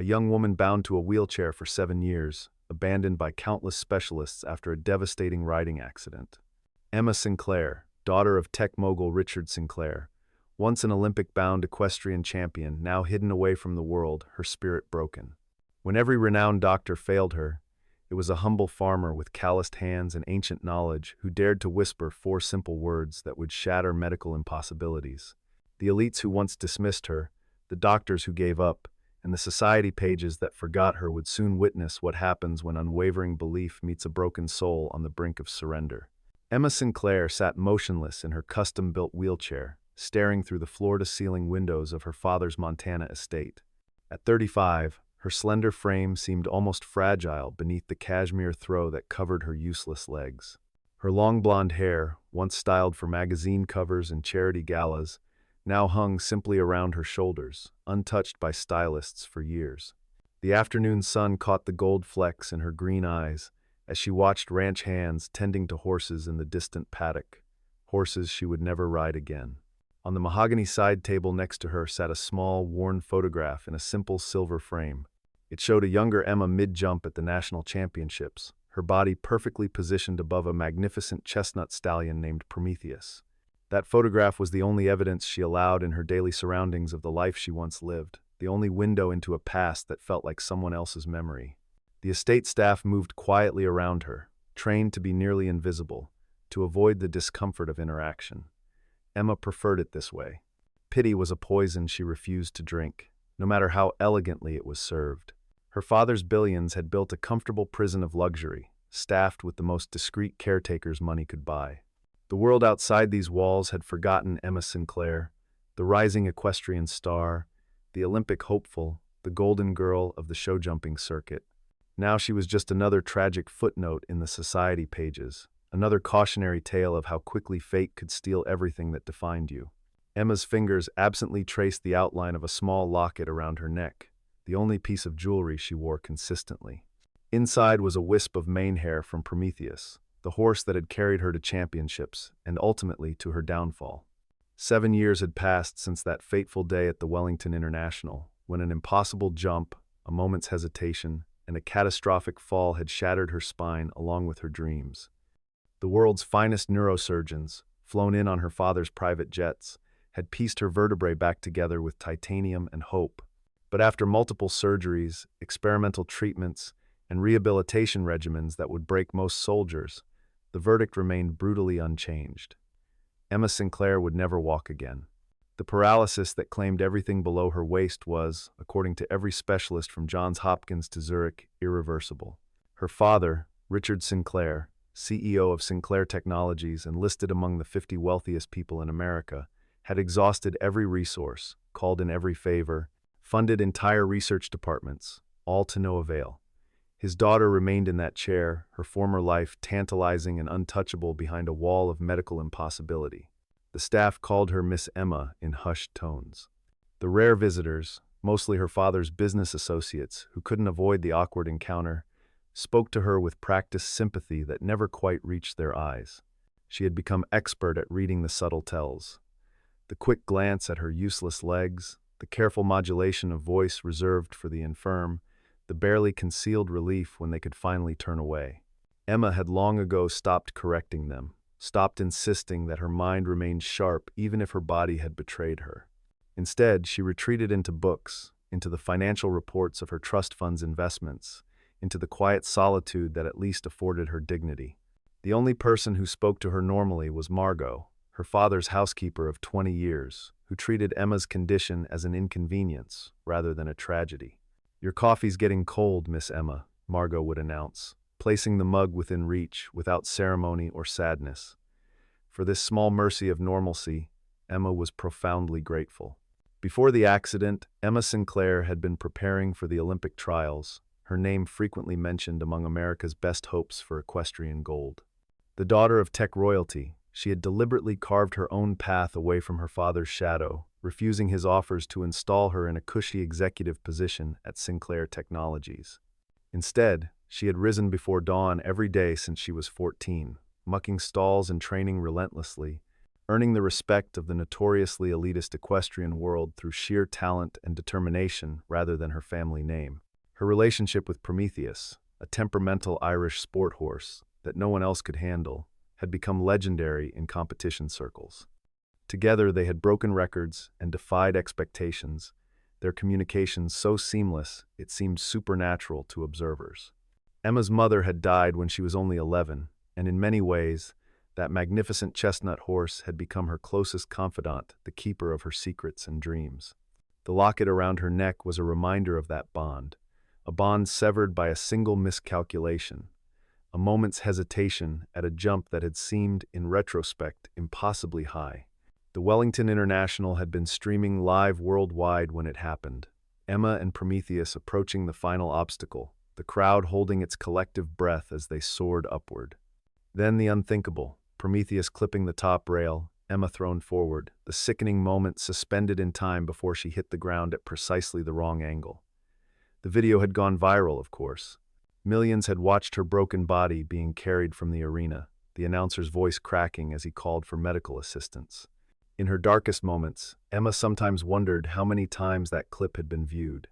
a young woman bound to a wheelchair for 7 years, abandoned by countless specialists after a devastating riding accident. Emma Sinclair, daughter of tech mogul Richard Sinclair, once an Olympic-bound equestrian champion, now hidden away from the world, her spirit broken. When every renowned doctor failed her, it was a humble farmer with calloused hands and ancient knowledge who dared to whisper 4 simple words that would shatter medical impossibilities. The elites who once dismissed her, the doctors who gave up, and the society pages that forgot her would soon witness what happens when unwavering belief meets a broken soul on the brink of surrender. Emma Sinclair sat motionless in her custom-built wheelchair, staring through the floor-to-ceiling windows of her father's Montana estate. At 35, her slender frame seemed almost fragile beneath the cashmere throw that covered her useless legs. Her long blonde hair, once styled for magazine covers and charity galas, now hung simply around her shoulders, untouched by stylists for years. The afternoon sun caught the gold flecks in her green eyes as she watched ranch hands tending to horses in the distant paddock, horses she would never ride again. On the mahogany side table next to her sat a small, worn photograph in a simple silver frame. It showed a younger Emma mid-jump at the national championships, her body perfectly positioned above a magnificent chestnut stallion named Prometheus. That photograph was the only evidence she allowed in her daily surroundings of the life she once lived, the only window into a past that felt like someone else's memory. The estate staff moved quietly around her, trained to be nearly invisible, to avoid the discomfort of interaction. Emma preferred it this way. Pity was a poison she refused to drink, no matter how elegantly it was served. Her father's billions had built a comfortable prison of luxury, staffed with the most discreet caretakers money could buy. The world outside these walls had forgotten Emma Sinclair, the rising equestrian star, the Olympic hopeful, the golden girl of the show-jumping circuit. Now she was just another tragic footnote in the society pages, another cautionary tale of how quickly fate could steal everything that defined you. Emma's fingers absently traced the outline of a small locket around her neck, the only piece of jewelry she wore consistently. Inside was a wisp of mane hair from Prometheus, the horse that had carried her to championships and ultimately to her downfall. 7 years had passed since that fateful day at the Wellington International, when an impossible jump, a moment's hesitation, and a catastrophic fall had shattered her spine along with her dreams. The world's finest neurosurgeons, flown in on her father's private jets, had pieced her vertebrae back together with titanium and hope. But after multiple surgeries, experimental treatments, and rehabilitation regimens that would break most soldiers, the verdict remained brutally unchanged. Emma Sinclair would never walk again. The paralysis that claimed everything below her waist was, according to every specialist from Johns Hopkins to Zurich, irreversible. Her father, Richard Sinclair, CEO of Sinclair Technologies and listed among the 50 wealthiest people in America, had exhausted every resource, called in every favor, funded entire research departments, all to no avail. His daughter remained in that chair, her former life tantalizing and untouchable behind a wall of medical impossibility. The staff called her Miss Emma in hushed tones. The rare visitors, mostly her father's business associates who couldn't avoid the awkward encounter, spoke to her with practiced sympathy that never quite reached their eyes. She had become expert at reading the subtle tells. The quick glance at her useless legs, the careful modulation of voice reserved for the infirm, the barely concealed relief when they could finally turn away. Emma had long ago stopped correcting them, stopped insisting that her mind remained sharp even if her body had betrayed her. Instead, she retreated into books, into the financial reports of her trust fund's investments, into the quiet solitude that at least afforded her dignity. The only person who spoke to her normally was Margot, her father's housekeeper of 20 years, who treated Emma's condition as an inconvenience rather than a tragedy. "Your coffee's getting cold, Miss Emma," Margot would announce, placing the mug within reach without ceremony or sadness. For this small mercy of normalcy, Emma was profoundly grateful. Before the accident, Emma Sinclair had been preparing for the Olympic trials, her name frequently mentioned among America's best hopes for equestrian gold. The daughter of tech royalty, she had deliberately carved her own path away from her father's shadow, refusing his offers to install her in a cushy executive position at Sinclair Technologies. Instead, she had risen before dawn every day since she was 14, mucking stalls and training relentlessly, earning the respect of the notoriously elitist equestrian world through sheer talent and determination rather than her family name. Her relationship with Prometheus, a temperamental Irish sport horse that no one else could handle, had become legendary in competition circles. Together they had broken records and defied expectations, their communications so seamless it seemed supernatural to observers. Emma's mother had died when she was only 11, and in many ways, that magnificent chestnut horse had become her closest confidant, the keeper of her secrets and dreams. The locket around her neck was a reminder of that bond, a bond severed by a single miscalculation, a moment's hesitation at a jump that had seemed, in retrospect, impossibly high. The Wellington International had been streaming live worldwide when it happened, Emma and Prometheus approaching the final obstacle, the crowd holding its collective breath as they soared upward. Then the unthinkable, Prometheus clipping the top rail, Emma thrown forward, the sickening moment suspended in time before she hit the ground at precisely the wrong angle. The video had gone viral, of course. Millions had watched her broken body being carried from the arena, the announcer's voice cracking as he called for medical assistance. In her darkest moments, Emma sometimes wondered how many times that clip had been viewed,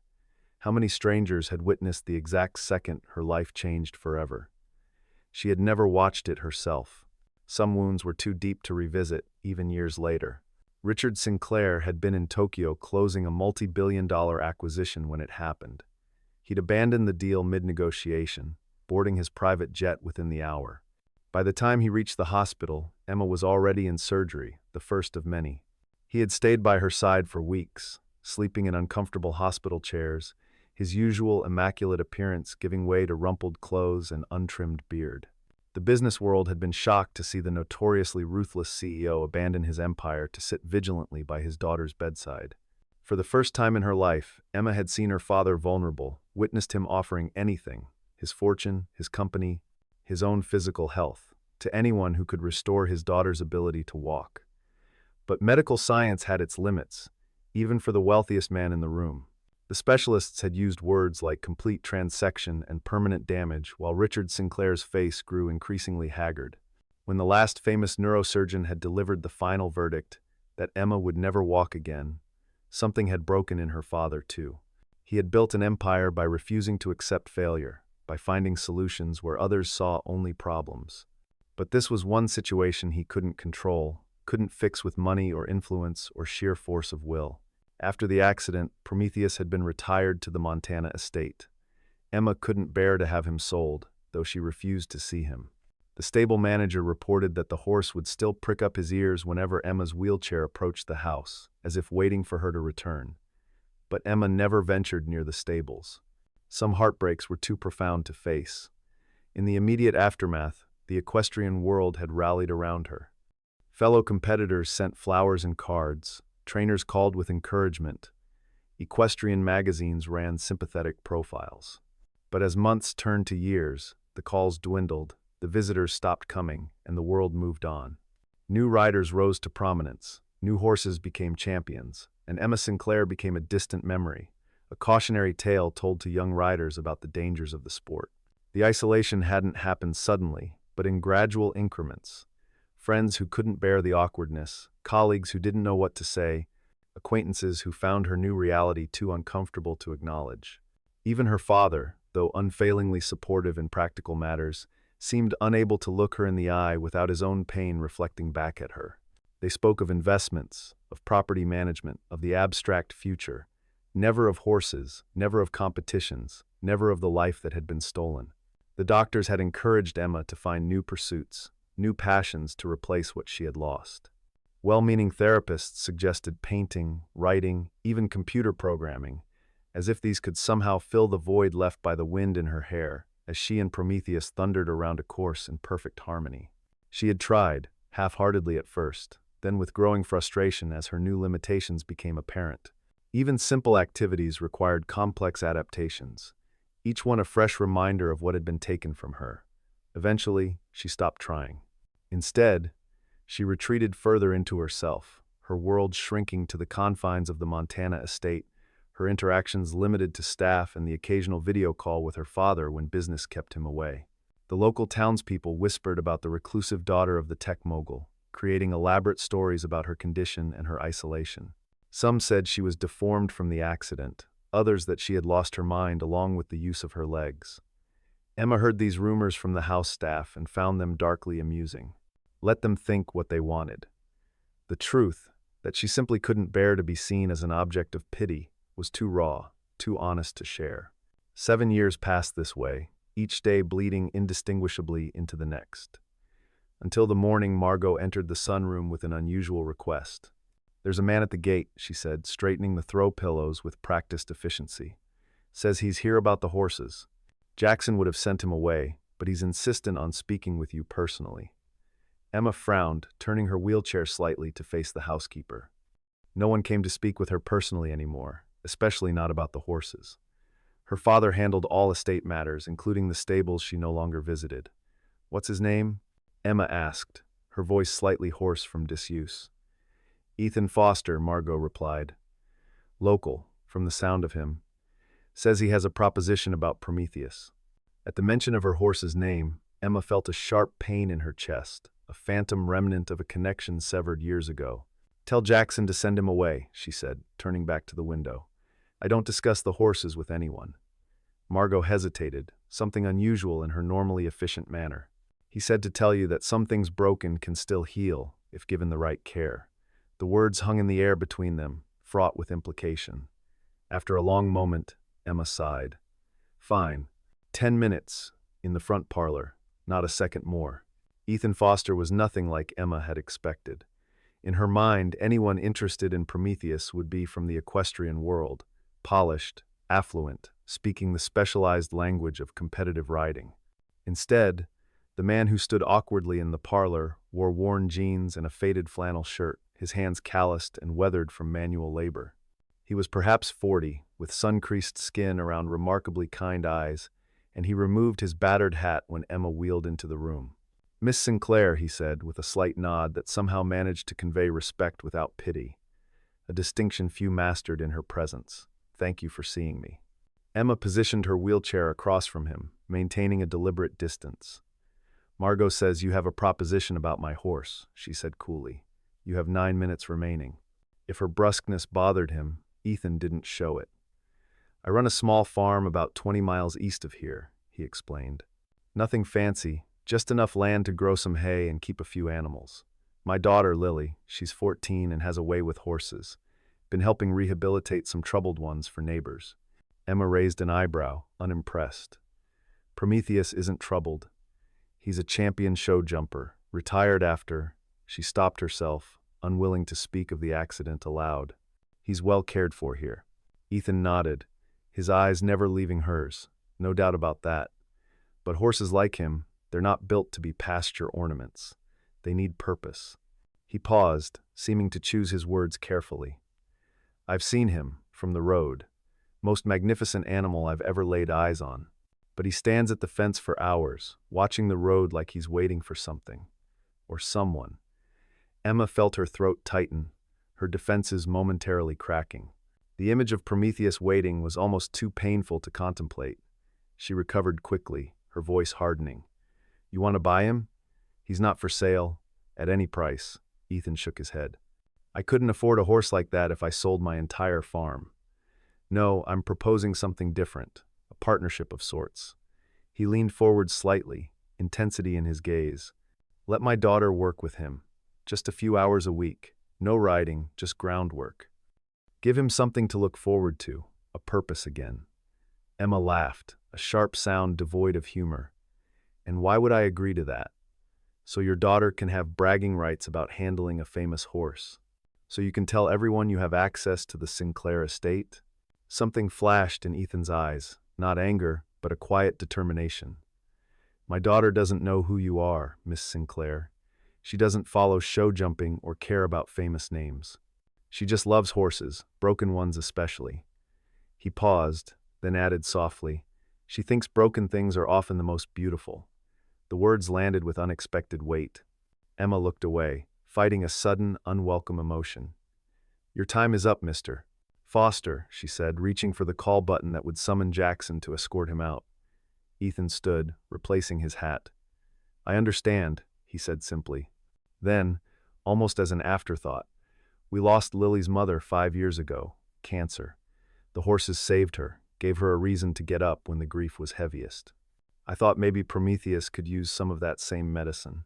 how many strangers had witnessed the exact second her life changed forever. She had never watched it herself. Some wounds were too deep to revisit, even years later. Richard Sinclair had been in Tokyo closing a multi-billion-dollar acquisition when it happened. He'd abandoned the deal mid-negotiation, boarding his private jet within the hour. By the time he reached the hospital, Emma was already in surgery, the first of many. He had stayed by her side for weeks, sleeping in uncomfortable hospital chairs, his usual immaculate appearance giving way to rumpled clothes and untrimmed beard. The business world had been shocked to see the notoriously ruthless CEO abandon his empire to sit vigilantly by his daughter's bedside. For the first time in her life, Emma had seen her father vulnerable, witnessed him offering anything, his fortune, his company, his own physical health, to anyone who could restore his daughter's ability to walk. But medical science had its limits, even for the wealthiest man in the room. The specialists had used words like complete transection and permanent damage, while Richard Sinclair's face grew increasingly haggard. When the last famous neurosurgeon had delivered the final verdict that Emma would never walk again, something had broken in her father too. He had built an empire by refusing to accept failure, by finding solutions where others saw only problems. But this was one situation he couldn't control, couldn't fix with money or influence or sheer force of will. After the accident, Prometheus had been retired to the Montana estate. Emma couldn't bear to have him sold, though she refused to see him. The stable manager reported that the horse would still prick up his ears whenever Emma's wheelchair approached the house, as if waiting for her to return. But Emma never ventured near the stables. Some heartbreaks were too profound to face. In the immediate aftermath, the equestrian world had rallied around her. Fellow competitors sent flowers and cards, trainers called with encouragement, equestrian magazines ran sympathetic profiles. But as months turned to years, the calls dwindled, the visitors stopped coming, and the world moved on. New riders rose to prominence, new horses became champions, and Emma Sinclair became a distant memory, a cautionary tale told to young riders about the dangers of the sport. The isolation hadn't happened suddenly, but in gradual increments. Friends who couldn't bear the awkwardness, colleagues who didn't know what to say, acquaintances who found her new reality too uncomfortable to acknowledge. Even her father, though unfailingly supportive in practical matters, seemed unable to look her in the eye without his own pain reflecting back at her. They spoke of investments, of property management, of the abstract future, never of horses, never of competitions, never of the life that had been stolen. The doctors had encouraged Emma to find new pursuits, new passions to replace what she had lost. Well-meaning therapists suggested painting, writing, even computer programming, as if these could somehow fill the void left by the wind in her hair, as she and Prometheus thundered around a course in perfect harmony. She had tried, half-heartedly at first, then with growing frustration as her new limitations became apparent. Even simple activities required complex adaptations, each one a fresh reminder of what had been taken from her. Eventually, she stopped trying. Instead, she retreated further into herself, her world shrinking to the confines of the Montana estate, her interactions limited to staff and the occasional video call with her father when business kept him away. The local townspeople whispered about the reclusive daughter of the tech mogul, creating elaborate stories about her condition and her isolation. Some said she was deformed from the accident, others that she had lost her mind along with the use of her legs. Emma heard these rumors from the house staff and found them darkly amusing. Let them think what they wanted. The truth, that she simply couldn't bear to be seen as an object of pity, was too raw, too honest to share. 7 years passed this way, each day bleeding indistinguishably into the next. Until the morning Margot entered the sunroom with an unusual request. "There's a man at the gate," she said, straightening the throw pillows with practiced efficiency. "Says he's here about the horses. Jackson would have sent him away, but he's insistent on speaking with you personally." Emma frowned, turning her wheelchair slightly to face the housekeeper. No one came to speak with her personally anymore, especially not about the horses. Her father handled all estate matters, including the stables she no longer visited. "What's his name?" Emma asked, her voice slightly hoarse from disuse. "Ethan Foster," Margot replied. "Local, from the sound of him. Says he has a proposition about Prometheus." At the mention of her horse's name, Emma felt a sharp pain in her chest, a phantom remnant of a connection severed years ago. "Tell Jackson to send him away," she said, turning back to the window. "I don't discuss the horses with anyone." Margot hesitated, something unusual in her normally efficient manner. "He said to tell you that some things broken can still heal, if given the right care." The words hung in the air between them, fraught with implication. After a long moment, Emma sighed. "Fine. 10 minutes, in the front parlor, not a second more." Ethan Foster was nothing like Emma had expected. In her mind, anyone interested in Prometheus would be from the equestrian world, polished, affluent, speaking the specialized language of competitive riding. Instead, the man who stood awkwardly in the parlor wore worn jeans and a faded flannel shirt, his hands calloused and weathered from manual labor. He was perhaps 40, with sun-creased skin around remarkably kind eyes, and he removed his battered hat when Emma wheeled into the room. "Miss Sinclair," he said, with a slight nod that somehow managed to convey respect without pity, a distinction few mastered in her presence. "Thank you for seeing me." Emma positioned her wheelchair across from him, maintaining a deliberate distance. "Margot says you have a proposition about my horse," she said coolly. "You have 9 minutes remaining." If her brusqueness bothered him, Ethan didn't show it. "I run a small farm about 20 miles east of here," he explained. "Nothing fancy, just enough land to grow some hay and keep a few animals. My daughter, Lily, she's 14 and has a way with horses. Been helping rehabilitate some troubled ones for neighbors." Emma raised an eyebrow, unimpressed. "Prometheus isn't troubled. He's a champion show jumper, retired after..." She stopped herself, unwilling to speak of the accident aloud. "He's well cared for here." Ethan nodded, his eyes never leaving hers. No doubt about that. But horses like him, they're not built to be pasture ornaments. They need purpose. He paused, seeming to choose his words carefully. "I've seen him, from the road. Most magnificent animal I've ever laid eyes on. But he stands at the fence for hours, watching the road like he's waiting for something. Or someone." Emma felt her throat tighten, her defenses momentarily cracking. The image of Prometheus waiting was almost too painful to contemplate. She recovered quickly, her voice hardening. "You want to buy him? He's not for sale, at any price." Ethan shook his head. "I couldn't afford a horse like that if I sold my entire farm. No, I'm proposing something different, a partnership of sorts." He leaned forward slightly, intensity in his gaze. "Let my daughter work with him. Just a few hours a week. No riding, just groundwork. Give him something to look forward to, a purpose again." Emma laughed, a sharp sound devoid of humor. "And why would I agree to that? So your daughter can have bragging rights about handling a famous horse. So you can tell everyone you have access to the Sinclair estate?" Something flashed in Ethan's eyes, not anger, but a quiet determination. "My daughter doesn't know who you are, Miss Sinclair. She doesn't follow show jumping or care about famous names. She just loves horses, broken ones especially." He paused, then added softly, "She thinks broken things are often the most beautiful." The words landed with unexpected weight. Emma looked away, fighting a sudden, unwelcome emotion. "Your time is up, Mr. Foster," she said, reaching for the call button that would summon Jackson to escort him out. Ethan stood, replacing his hat. "I understand," he said simply. Then, almost as an afterthought. "We lost Lily's mother 5 years ago. Cancer. The horses saved her, gave her a reason to get up when the grief was heaviest. I thought maybe Prometheus could use some of that same medicine."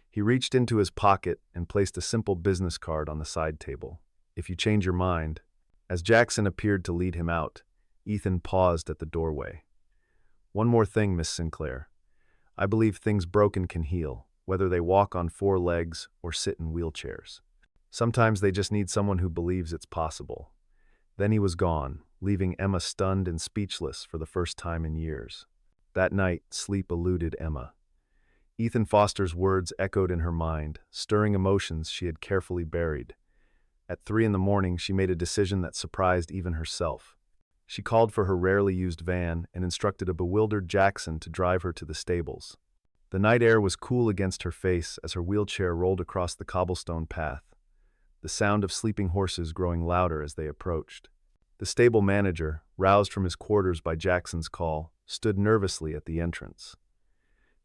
He reached into his pocket and placed a simple business card on the side table. "If you change your mind." As Jackson appeared to lead him out, Ethan paused at the doorway. "One more thing, Miss Sinclair. I believe things broken can heal, whether they walk on 4 legs or sit in wheelchairs. Sometimes they just need someone who believes it's possible." Then he was gone, leaving Emma stunned and speechless for the first time in years. That night, sleep eluded Emma. Ethan Foster's words echoed in her mind, stirring emotions she had carefully buried. At 3 in the morning, she made a decision that surprised even herself. She called for her rarely used van and instructed a bewildered Jackson to drive her to the stables. The night air was cool against her face as her wheelchair rolled across the cobblestone path, the sound of sleeping horses growing louder as they approached. The stable manager, roused from his quarters by Jackson's call, stood nervously at the entrance.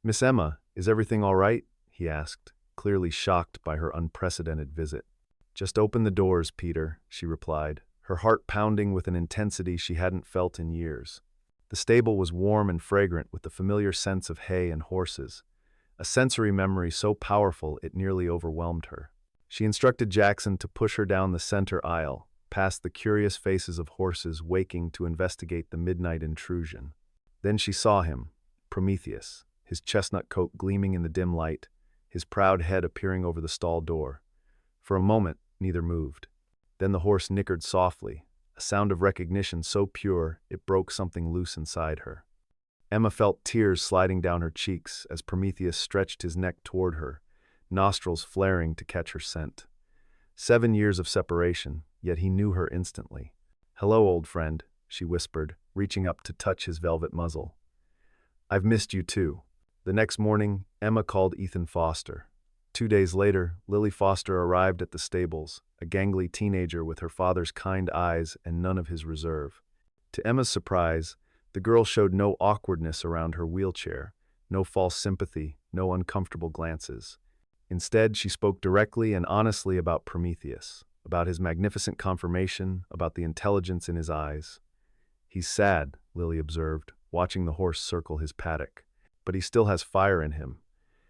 "Miss Emma, is everything all right?" he asked, clearly shocked by her unprecedented visit. "Just open the doors, Peter," she replied, her heart pounding with an intensity she hadn't felt in years. The stable was warm and fragrant with the familiar sense of hay and horses, a sensory memory so powerful it nearly overwhelmed her. She instructed Jackson to push her down the center aisle, past the curious faces of horses waking to investigate the midnight intrusion. Then she saw him, Prometheus, his chestnut coat gleaming in the dim light, his proud head appearing over the stall door. For a moment, neither moved. Then the horse nickered softly, a sound of recognition so pure it broke something loose inside her. Emma felt tears sliding down her cheeks as Prometheus stretched his neck toward her, nostrils flaring to catch her scent. 7 years of separation, yet he knew her instantly. "Hello, old friend," she whispered, reaching up to touch his velvet muzzle. "I've missed you too." The next morning, Emma called Ethan Foster. 2 days later, Lily Foster arrived at the stables, a gangly teenager with her father's kind eyes and none of his reserve. To Emma's surprise, the girl showed no awkwardness around her wheelchair, no false sympathy, no uncomfortable glances. Instead, she spoke directly and honestly about Prometheus, about his magnificent conformation, about the intelligence in his eyes. "He's sad," Lily observed, watching the horse circle his paddock. "But he still has fire in him.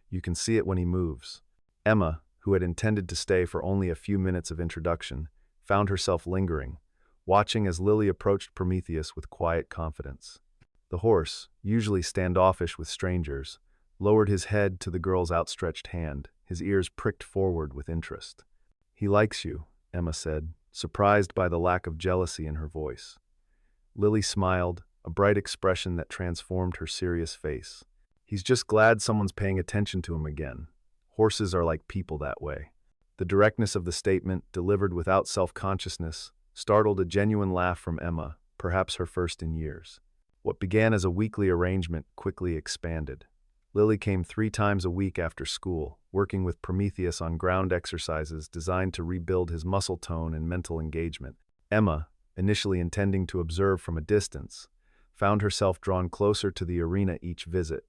You can see it when he moves." Emma, who had intended to stay for only a few minutes of introduction, found herself lingering, watching as Lily approached Prometheus with quiet confidence. The horse, usually standoffish with strangers, lowered his head to the girl's outstretched hand, his ears pricked forward with interest. "He likes you," Emma said, surprised by the lack of jealousy in her voice. Lily smiled, a bright expression that transformed her serious face. "He's just glad someone's paying attention to him again. Horses are like people that way." The directness of the statement, delivered without self-consciousness, startled a genuine laugh from Emma, perhaps her first in years. What began as a weekly arrangement quickly expanded. Lily came 3 times a week after school, working with Prometheus on ground exercises designed to rebuild his muscle tone and mental engagement. Emma, initially intending to observe from a distance, found herself drawn closer to the arena each visit,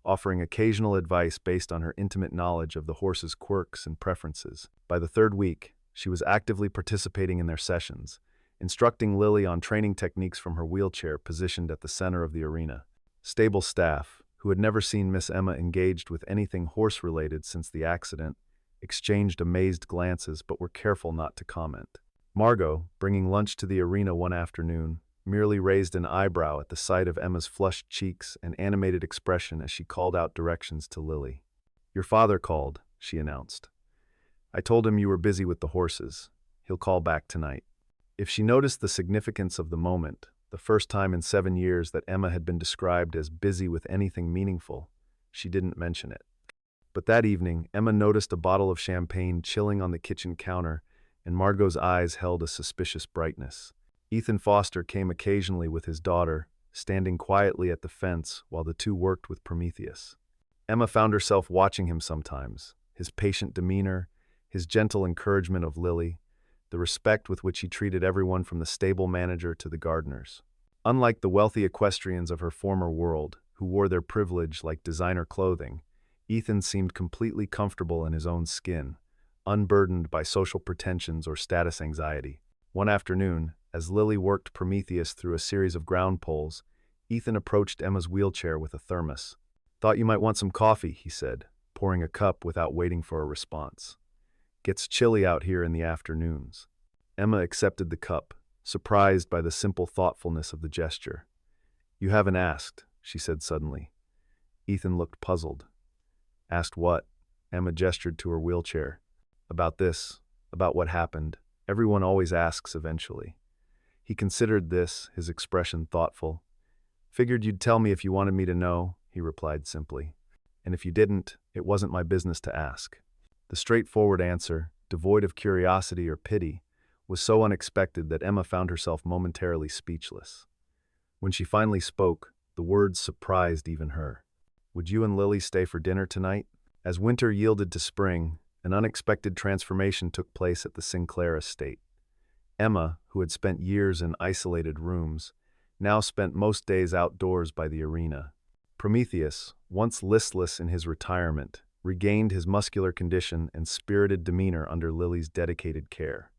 offering occasional advice based on her intimate knowledge of the horse's quirks and preferences. By the 3rd week, she was actively participating in their sessions, instructing Lily on training techniques from her wheelchair positioned at the center of the arena. Stable staff, who had never seen Miss Emma engaged with anything horse-related since the accident, exchanged amazed glances but were careful not to comment. Margot, bringing lunch to the arena one afternoon, merely raised an eyebrow at the sight of Emma's flushed cheeks and animated expression as she called out directions to Lily. "Your father called," she announced. "I told him you were busy with the horses. He'll call back tonight." If she noticed the significance of the moment, the first time in 7 years that Emma had been described as busy with anything meaningful, she didn't mention it. But that evening, Emma noticed a bottle of champagne chilling on the kitchen counter, and Margot's eyes held a suspicious brightness. Ethan Foster came occasionally with his daughter, standing quietly at the fence while the two worked with Prometheus. Emma found herself watching him sometimes, his patient demeanor, his gentle encouragement of Lily, the respect with which he treated everyone from the stable manager to the gardeners. Unlike the wealthy equestrians of her former world, who wore their privilege like designer clothing, Ethan seemed completely comfortable in his own skin, unburdened by social pretensions or status anxiety. One afternoon, as Lily worked Prometheus through a series of ground poles, Ethan approached Emma's wheelchair with a thermos. "Thought you might want some coffee," he said, pouring a cup without waiting for a response. "Gets chilly out here in the afternoons." Emma accepted the cup, surprised by the simple thoughtfulness of the gesture. "You haven't asked," she said suddenly. Ethan looked puzzled. "Asked what?" Emma gestured to her wheelchair. "About this, about what happened. Everyone always asks eventually." He considered this, his expression thoughtful. "Figured you'd tell me if you wanted me to know," he replied simply. "And if you didn't, it wasn't my business to ask." The straightforward answer, devoid of curiosity or pity, was so unexpected that Emma found herself momentarily speechless. When she finally spoke, the words surprised even her. "Would you and Lily stay for dinner tonight?" As winter yielded to spring, an unexpected transformation took place at the Sinclair estate. Emma, who had spent years in isolated rooms, now spent most days outdoors by the arena. Prometheus, once listless in his retirement, regained his muscular condition and spirited demeanor under Lily's dedicated care.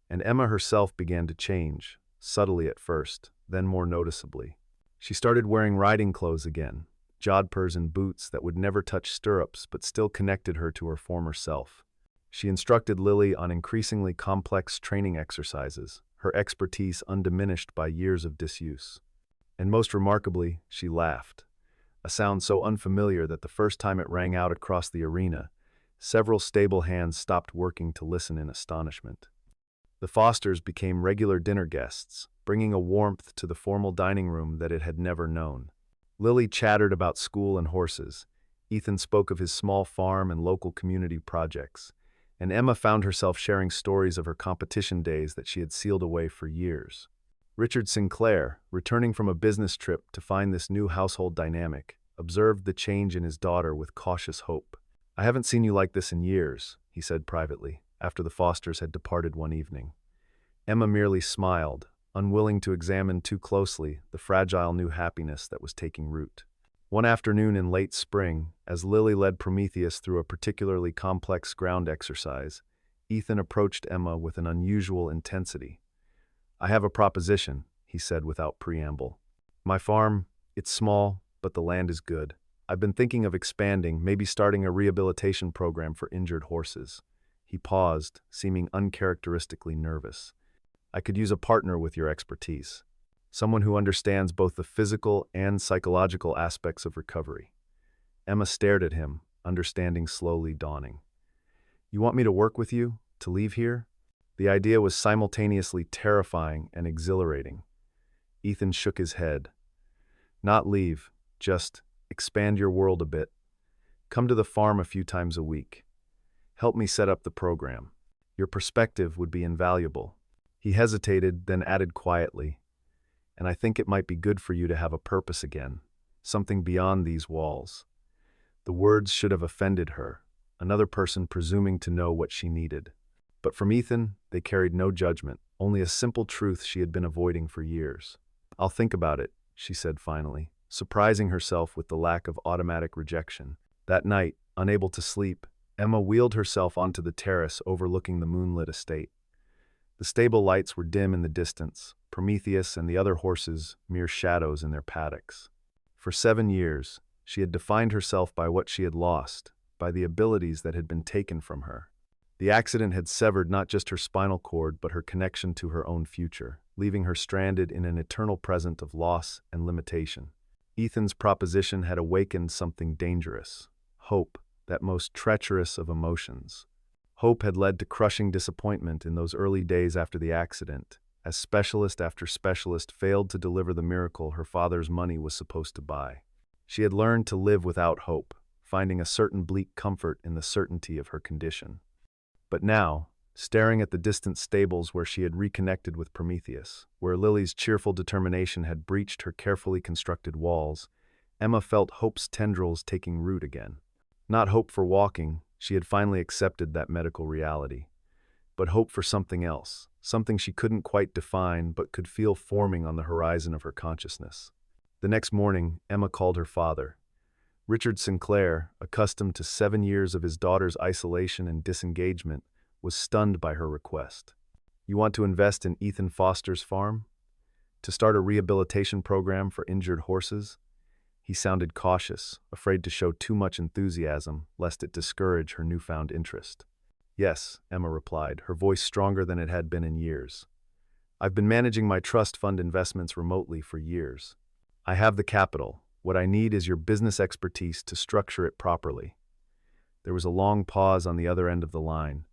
And Emma herself began to change, subtly at first, then more noticeably. She started wearing riding clothes again, jodhpurs and boots that would never touch stirrups but still connected her to her former self. She instructed Lily on increasingly complex training exercises, her expertise undiminished by years of disuse. And most remarkably, she laughed, a sound so unfamiliar that the first time it rang out across the arena, several stable hands stopped working to listen in astonishment. The Fosters became regular dinner guests, bringing a warmth to the formal dining room that it had never known. Lily chattered about school and horses. Ethan spoke of his small farm and local community projects. And Emma found herself sharing stories of her competition days that she had sealed away for years. Richard Sinclair, returning from a business trip to find this new household dynamic, observed the change in his daughter with cautious hope. "I haven't seen you like this in years," he said privately, after the Fosters had departed one evening. Emma merely smiled, unwilling to examine too closely the fragile new happiness that was taking root. One afternoon in late spring, as Lily led Prometheus through a particularly complex ground exercise, Ethan approached Emma with an unusual intensity. "I have a proposition," he said without preamble. "My farm, it's small, but the land is good. I've been thinking of expanding, maybe starting a rehabilitation program for injured horses." He paused, seeming uncharacteristically nervous. "I could use a partner with your expertise. Someone who understands both the physical and psychological aspects of recovery." Emma stared at him, understanding slowly dawning. "You want me to work with you? To leave here?" The idea was simultaneously terrifying and exhilarating. Ethan shook his head. "Not leave, just expand your world a bit. Come to the farm a few times a week. Help me set up the program. Your perspective would be invaluable." He hesitated, then added quietly, "And I think it might be good for you to have a purpose again, something beyond these walls." The words should have offended her, another person presuming to know what she needed. But from Ethan, they carried no judgment, only a simple truth she had been avoiding for years. "I'll think about it," she said finally, surprising herself with the lack of automatic rejection. That night, unable to sleep, Emma wheeled herself onto the terrace overlooking the moonlit estate. The stable lights were dim in the distance, Prometheus and the other horses mere shadows in their paddocks. For 7 years, she had defined herself by what she had lost, by the abilities that had been taken from her. The accident had severed not just her spinal cord but her connection to her own future, leaving her stranded in an eternal present of loss and limitation. Ethan's proposition had awakened something dangerous, hope, that most treacherous of emotions. Hope had led to crushing disappointment in those early days after the accident, as specialist after specialist failed to deliver the miracle her father's money was supposed to buy. She had learned to live without hope, finding a certain bleak comfort in the certainty of her condition. But now, staring at the distant stables where she had reconnected with Prometheus, where Lily's cheerful determination had breached her carefully constructed walls, Emma felt hope's tendrils taking root again. Not hope for walking, she had finally accepted that medical reality, but hope for something else, something she couldn't quite define but could feel forming on the horizon of her consciousness. The next morning, Emma called her father. Richard Sinclair, accustomed to 7 years of his daughter's isolation and disengagement, was stunned by her request. "You want to invest in Ethan Foster's farm? To start a rehabilitation program for injured horses?" He sounded cautious, afraid to show too much enthusiasm, lest it discourage her newfound interest. "Yes," Emma replied, her voice stronger than it had been in years. "I've been managing my trust fund investments remotely for years. I have the capital. What I need is your business expertise to structure it properly." There was a long pause on the other end of the line.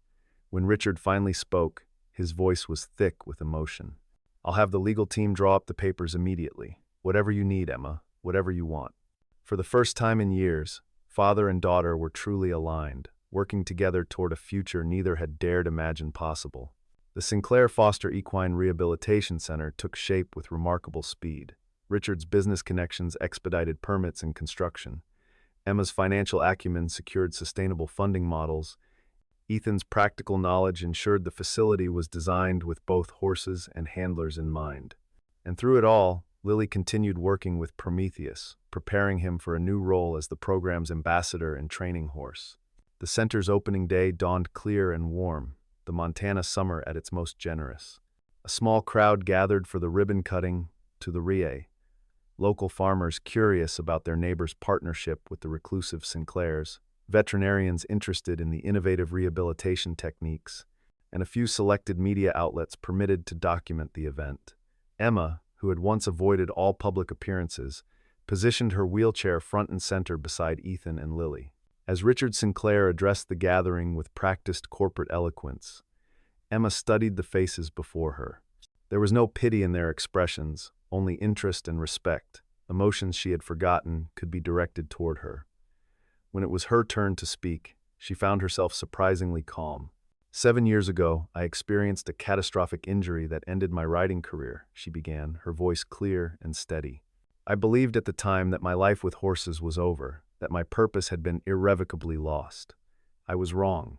When Richard finally spoke, his voice was thick with emotion. "I'll have the legal team draw up the papers immediately. Whatever you need, Emma, whatever you want." For the first time in years, father and daughter were truly aligned, working together toward a future neither had dared imagine possible. The Sinclair Foster Equine Rehabilitation Center took shape with remarkable speed. Richard's business connections expedited permits and construction. Emma's financial acumen secured sustainable funding models. Ethan's practical knowledge ensured the facility was designed with both horses and handlers in mind. And through it all, Lily continued working with Prometheus, preparing him for a new role as the program's ambassador and training horse. The center's opening day dawned clear and warm, the Montana summer at its most generous. A small crowd gathered for the ribbon cutting to the relay. Local farmers curious about their neighbors' partnership with the reclusive Sinclairs, veterinarians interested in the innovative rehabilitation techniques, and a few selected media outlets permitted to document the event. Emma, who had once avoided all public appearances, positioned her wheelchair front and center beside Ethan and Lily. As Richard Sinclair addressed the gathering with practiced corporate eloquence, Emma studied the faces before her. There was no pity in their expressions, only interest and respect. Emotions she had forgotten could be directed toward her. When it was her turn to speak, she found herself surprisingly calm. 7 years ago, I experienced a catastrophic injury that ended my riding career, she began, her voice clear and steady. I believed at the time that my life with horses was over, that my purpose had been irrevocably lost. I was wrong.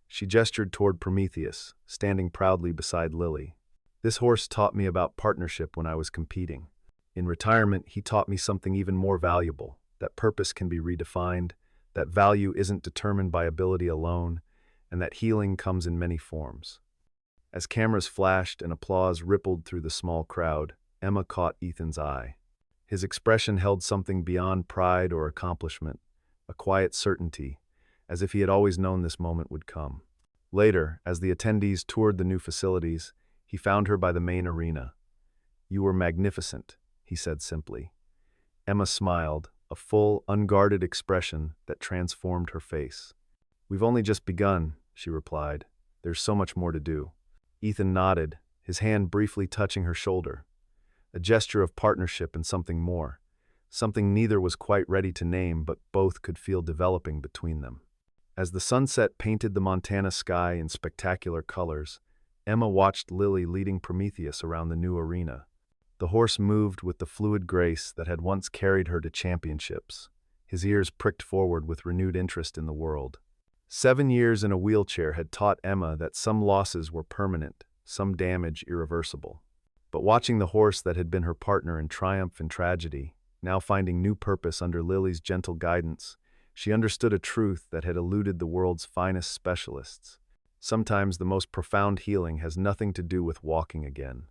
She gestured toward Prometheus, standing proudly beside Lily. This horse taught me about partnership when I was competing. In retirement, he taught me something even more valuable, that purpose can be redefined, that value isn't determined by ability alone, and that healing comes in many forms. As cameras flashed and applause rippled through the small crowd, Emma caught Ethan's eye. His expression held something beyond pride or accomplishment, a quiet certainty, as if he had always known this moment would come. Later, as the attendees toured the new facilities, he found her by the main arena. "You were magnificent," he said simply. Emma smiled, a full, unguarded expression that transformed her face. "We've only just begun," she replied. "There's so much more to do." Ethan nodded, his hand briefly touching her shoulder. A gesture of partnership and something more. Something neither was quite ready to name, but both could feel developing between them. As the sunset painted the Montana sky in spectacular colors, Emma watched Lily leading Prometheus around the new arena. The horse moved with the fluid grace that had once carried her to championships, his ears pricked forward with renewed interest in the world. 7 years in a wheelchair had taught Emma that some losses were permanent, some damage irreversible. But watching the horse that had been her partner in triumph and tragedy, now finding new purpose under Lily's gentle guidance, she understood a truth that had eluded the world's finest specialists. Sometimes the most profound healing has nothing to do with walking again.